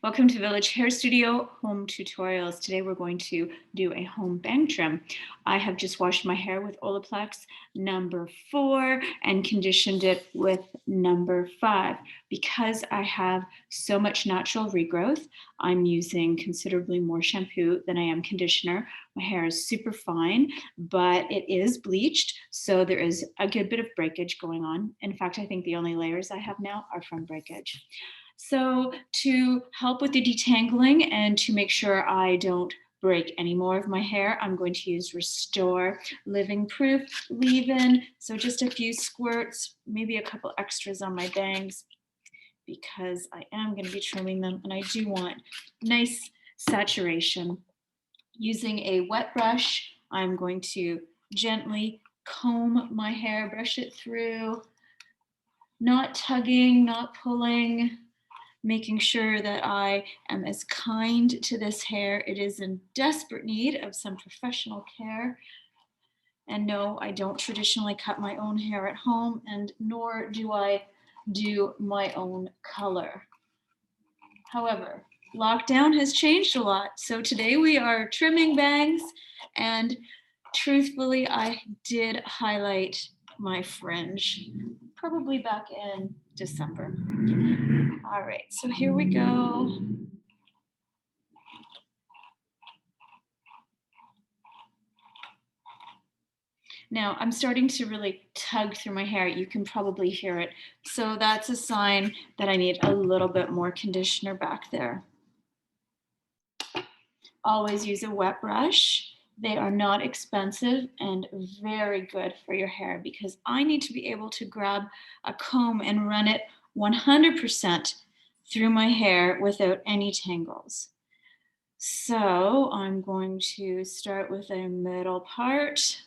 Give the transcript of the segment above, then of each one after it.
Welcome to Village Hair Studio Home Tutorials. Today we're going to do a home bang trim. I have just washed my hair with Olaplex number 4 and conditioned it with number 5. Because I have so much natural regrowth, I'm using considerably more shampoo than I am conditioner. My hair is super fine, but it is bleached, so there is a good bit of breakage going on. In fact, I think the only layers I have now are from breakage. So to help with the detangling and to make sure I don't break any more of my hair, I'm going to use Restore Living Proof Leave-In. So just a few squirts, maybe a couple extras on my bangs because I am going to be trimming them and I do want nice saturation. Using a wet brush, I'm going to gently comb my hair, brush it through, not tugging, not pulling, making sure that I am as kind to this hair. It is in desperate need of some professional care. And no, I don't traditionally cut my own hair at home, and nor do I do my own color. However, lockdown has changed a lot. So today we are trimming bangs, and truthfully, I did highlight my fringe probably back in December. All right, so here we go. Now I'm starting to really tug through my hair. You can probably hear it. So that's a sign that I need a little bit more conditioner back there. Always use a wet brush. They are not expensive and very good for your hair because I need to be able to grab a comb and run it 100% through my hair without any tangles. So I'm going to start with a middle part.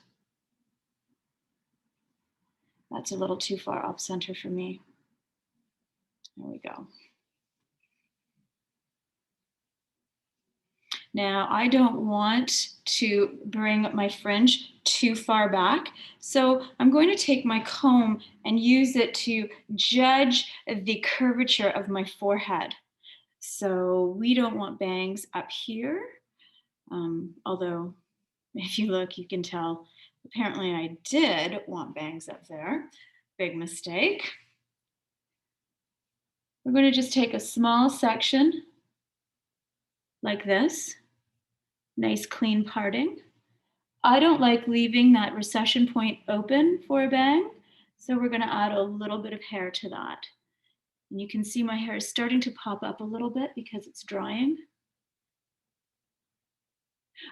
That's a little too far off center for me. There we go. Now I don't want to bring my fringe too far back, so I'm going to take my comb and use it to judge the curvature of my forehead. So we don't want bangs up here, although if you look, you can tell apparently I did want bangs up there. Big mistake. We're going to just take a small section like this. Nice clean parting. I don't like leaving that recession point open for a bang, so we're going to add a little bit of hair to that. And you can see my hair is starting to pop up a little bit because it's drying.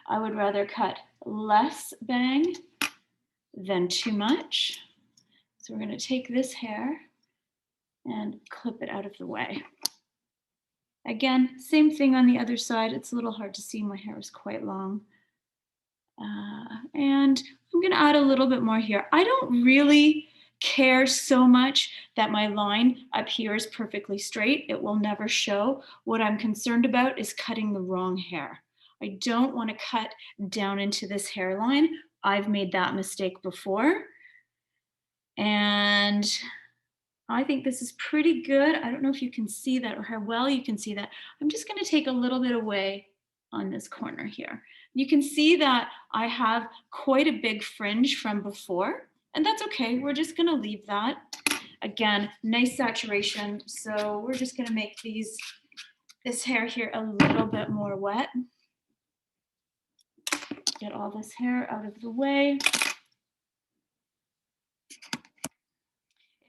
I would rather cut less bang than too much. So we're going to take this hair and clip it out of the way. Again, same thing on the other side. It's a little hard to see. My hair is quite long. And I'm going to add a little bit more here. I don't really care so much that my line up here is perfectly straight. It will never show. What I'm concerned about is cutting the wrong hair. I don't want to cut down into this hairline. I've made that mistake before. And I think this is pretty good. I don't know if you can see that or how well you can see that. I'm just going to take a little bit away on this corner here. You can see that I have quite a big fringe from before, and that's okay. We're just going to leave that. Again, nice saturation. So we're just going to make this hair here a little bit more wet. Get all this hair out of the way.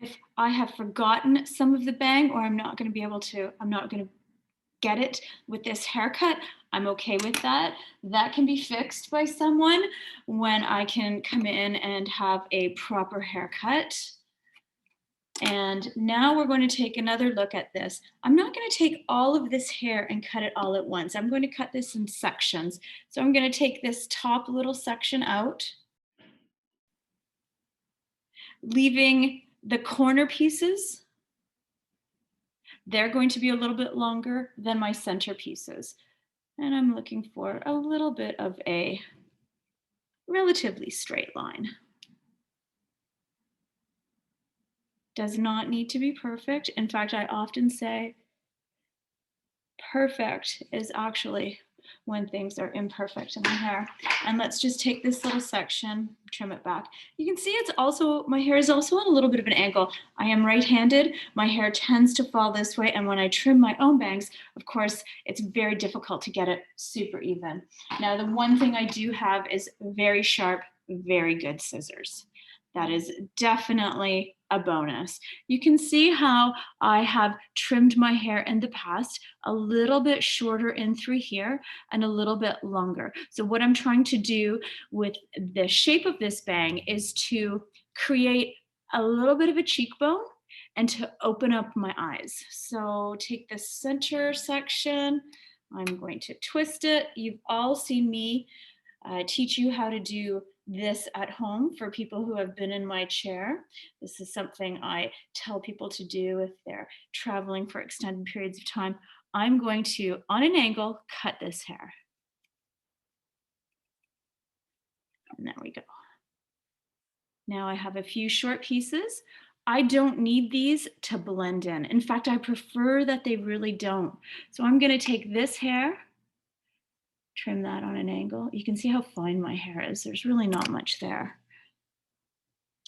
If I have forgotten some of the bang, or I'm not going to get it with this haircut, I'm okay with that. That can be fixed by someone when I can come in and have a proper haircut. And now we're going to take another look at this. I'm not going to take all of this hair and cut it all at once. I'm going to cut this in sections. So I'm going to take this top little section out, leaving the corner pieces. They're going to be a little bit longer than my center pieces. And I'm looking for a little bit of a relatively straight line. Does not need to be perfect. In fact, I often say perfect is actually when things are imperfect in the hair. And let's just take this little section, trim it back. You can see it's also, my hair is also on a little bit of an angle. I am right-handed, my hair tends to fall this way, and when I trim my own bangs, of course, it's very difficult to get it super even. Now, the one thing I do have is very sharp, very good scissors. That is definitely a bonus. You can see how I have trimmed my hair in the past, a little bit shorter in through here and a little bit longer. So what I'm trying to do with the shape of this bang is to create a little bit of a cheekbone and to open up my eyes. So take the center section, I'm going to twist it. You've all seen me teach you how to do this at home for people who have been in my chair. This is something I tell people to do if they're traveling for extended periods of time. I'm going to, on an angle, cut this hair. And there we go. Now I have a few short pieces. I don't need these to blend in. In fact, I prefer that they really don't. So I'm going to take this hair, trim that on an angle. You can see how fine my hair is. There's really not much there.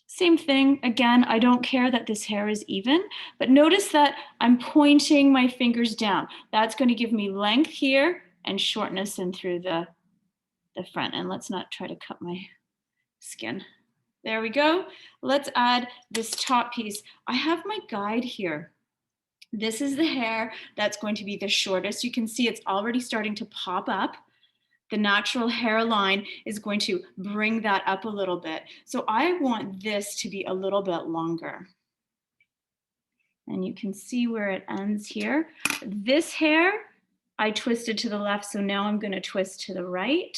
Same thing, again, I don't care that this hair is even, but notice that I'm pointing my fingers down. That's going to give me length here and shortness in through the front. And let's not try to cut my skin. There we go. Let's add this top piece. I have my guide here. This is the hair that's going to be the shortest. You can see it's already starting to pop up. The natural hairline is going to bring that up a little bit. So I want this to be a little bit longer. And you can see where it ends here. This hair, I twisted to the left, so now I'm going to twist to the right.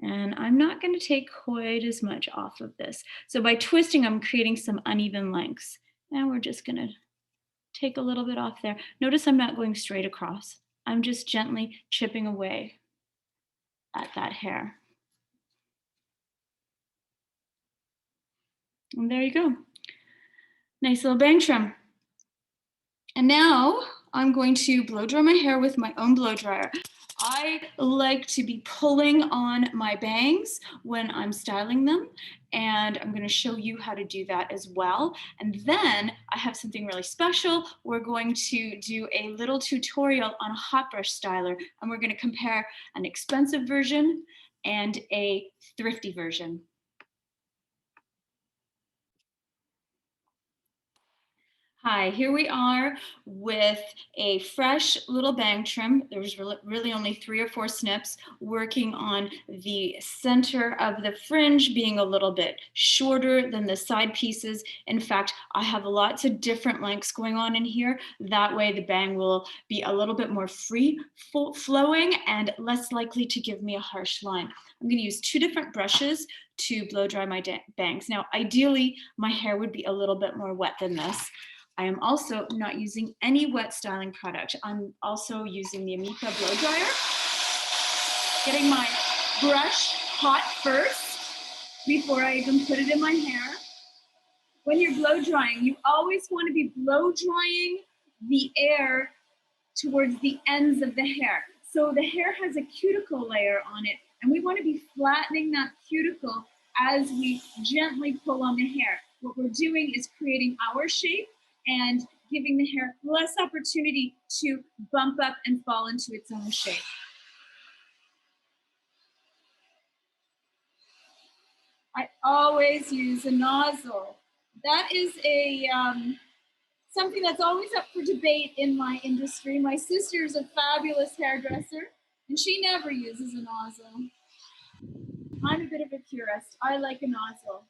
And I'm not going to take quite as much off of this. So by twisting, I'm creating some uneven lengths. And we're just going to take a little bit off there. Notice I'm not going straight across. I'm just gently chipping away at that hair. And there you go. Nice little bang trim. And now I'm going to blow dry my hair with my own blow dryer. I like to be pulling on my bangs when I'm styling them, and I'm going to show you how to do that as well. And then I have something really special. We're going to do a little tutorial on a hot brush styler, and we're going to compare an expensive version and a thrifty version. Hi, here we are with a fresh little bang trim. There was really only 3 or 4 snips, working on the center of the fringe being a little bit shorter than the side pieces. In fact, I have lots of different lengths going on in here. That way the bang will be a little bit more free flowing and less likely to give me a harsh line. I'm going to use 2 different brushes to blow dry my bangs. Now, ideally, my hair would be a little bit more wet than this. I am also not using any wet styling product. I'm also using the Amika blow dryer. Getting my brush hot first before I even put it in my hair. When you're blow drying, you always want to be blow drying the air towards the ends of the hair. So the hair has a cuticle layer on it, and we want to be flattening that cuticle as we gently pull on the hair. What we're doing is creating our shape and giving the hair less opportunity to bump up and fall into its own shape. I always use a nozzle. That is a something that's always up for debate in my industry. My sister is a fabulous hairdresser, and she never uses a nozzle. I'm a bit of a purist. I like a nozzle.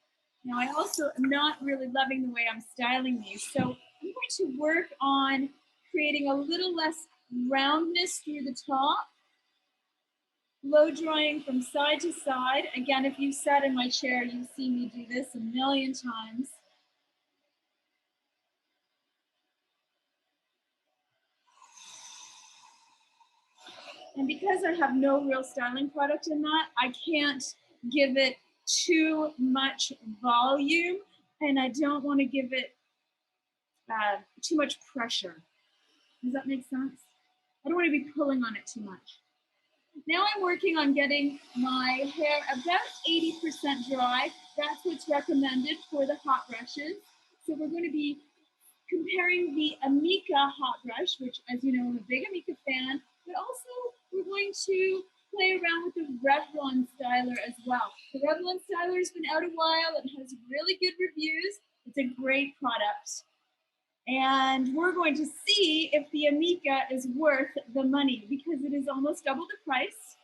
Now, I also am not really loving the way I'm styling these, so I'm going to work on creating a little less roundness through the top, blow drying from side to side. Again, if you sat in my chair, you've seen me do this a million times. And because I have no real styling product in that, I can't give it too much volume, and I don't want to give it too much pressure. Does that make sense? I don't want to be pulling on it too much. Now I'm working on getting my hair about 80% dry. That's what's recommended for the hot brushes. So we're going to be comparing the Amika hot brush, which, as you know, I'm a big Amika fan, but also we're going to play around with the Revlon styler as well. The Revlon styler has been out a while. It has really good reviews. It's a great product. And we're going to see if the Amika is worth the money because it is almost double the price.